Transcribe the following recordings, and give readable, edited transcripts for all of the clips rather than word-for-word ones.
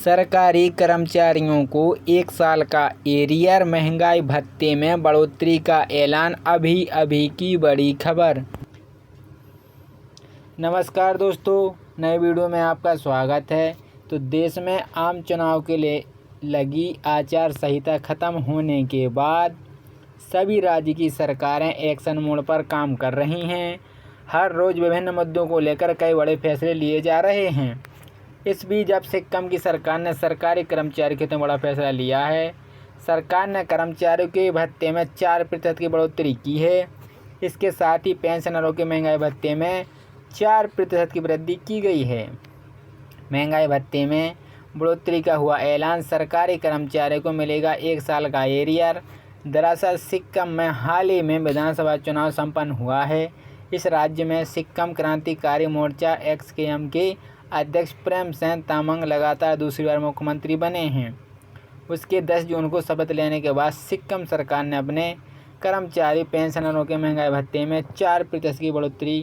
सरकारी कर्मचारियों को 1 साल का एरियर, महंगाई भत्ते में बढ़ोतरी का ऐलान। अभी अभी की बड़ी खबर। नमस्कार दोस्तों, नए वीडियो में आपका स्वागत है। तो देश में आम चुनाव के लिए लगी आचार संहिता खत्म होने के बाद सभी राज्य की सरकारें एक्शन मोड पर काम कर रही हैं। हर रोज़ विभिन्न मुद्दों को लेकर कई बड़े फैसले लिए जा रहे हैं। इस बीच अब सिक्किम की सरकार ने सरकारी कर्मचारी के लिए बड़ा फैसला लिया है। सरकार ने कर्मचारियों के भत्ते में 4% की बढ़ोतरी की है। इसके साथ ही पेंशनरों के महंगाई भत्ते में 4% की वृद्धि की गई है। महंगाई भत्ते में बढ़ोतरी का हुआ ऐलान। सरकारी कर्मचारियों को मिलेगा 1 साल का एरियर। दरअसल सिक्किम में हाल ही में विधानसभा चुनाव संपन्न हुआ है। इस राज्य में सिक्किम क्रांतिकारी मोर्चा (XKM) के अध्यक्ष प्रेमसेन तामांग लगातार दूसरी बार मुख्यमंत्री बने हैं। उसके 10 जून को शपथ लेने के बाद सिक्किम सरकार ने अपने कर्मचारी पेंशनरों के महंगाई भत्ते में 4% की बढ़ोतरी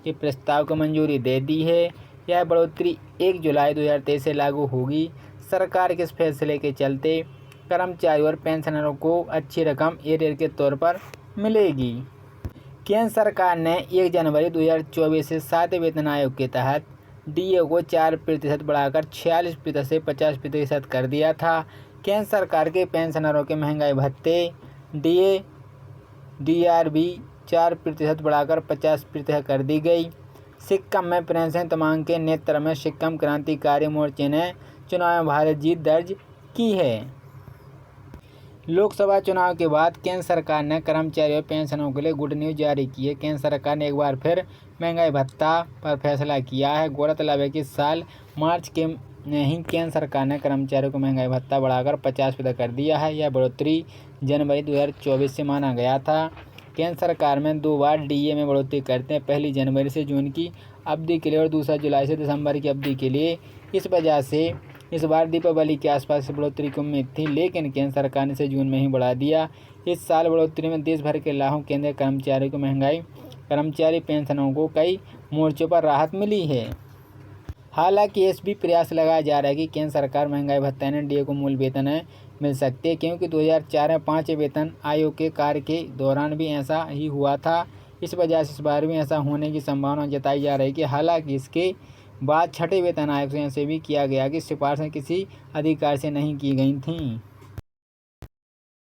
के प्रस्ताव को मंजूरी दे दी है। यह बढ़ोतरी 1 जुलाई 2023 से लागू होगी। सरकार के इस फैसले के चलते कर्मचारियों और पेंशनरों को अच्छी रकम एरियर के तौर पर मिलेगी। केंद्र सरकार ने 1 जनवरी 2024 से 7वें वेतन आयोग के तहत डीए को 4% बढ़ाकर 46% से 50% कर दिया था। केंद्र सरकार के पेंशनरों के महंगाई भत्ते डीए डीआर भी 4% बढ़ाकर 50% कर दी गई। सिक्किम में प्रेमसेन तामांग के नेतृत्व में सिक्किम क्रांतिकारी मोर्चे ने चुनाव में भारी जीत दर्ज की है। लोकसभा चुनाव के बाद केंद्र सरकार ने कर्मचारियों और पेंशनरों के लिए गुड न्यूज़ जारी की है। केंद्र सरकार ने एक बार फिर महंगाई भत्ता पर फैसला किया है। गौरतलब है कि साल मार्च के में ही केंद्र सरकार ने कर्मचारियों को महंगाई भत्ता बढ़ाकर 50% कर दिया है। यह बढ़ोतरी जनवरी 2024 से माना गया था। केंद्र सरकार में 2 बार डीए में बढ़ोतरी करते हैं, पहली जनवरी से जून की अवधि के लिए और दूसरा जुलाई से दिसंबर की अवधि के लिए। इस वजह से इस बार दीपावली के आसपास बढ़ोतरी की उम्मीद थी, लेकिन केंद्र सरकार ने इसे जून में ही बढ़ा दिया। इस साल बढ़ोतरी में देश भर के लाखों केंद्रीय कर्मचारियों को महंगाई कर्मचारी पेंशनों को कई मोर्चों पर राहत मिली है। हालांकि इस भी प्रयास लगाया जा रहा है कि केंद्र सरकार महंगाई भत्ता ने डीए को मूल वेतन मिल सकते हैं, क्योंकि 2004 में 5वें वेतन आयोग के कार्य के दौरान भी ऐसा ही हुआ था। इस वजह से इस बार भी ऐसा होने की संभावना जताई जा रही है। कि हालांकि इसके बाद 6ठे वेतन आयोग से भी किया गया कि सिफारिशें किसी अधिकार से नहीं की गई थीं।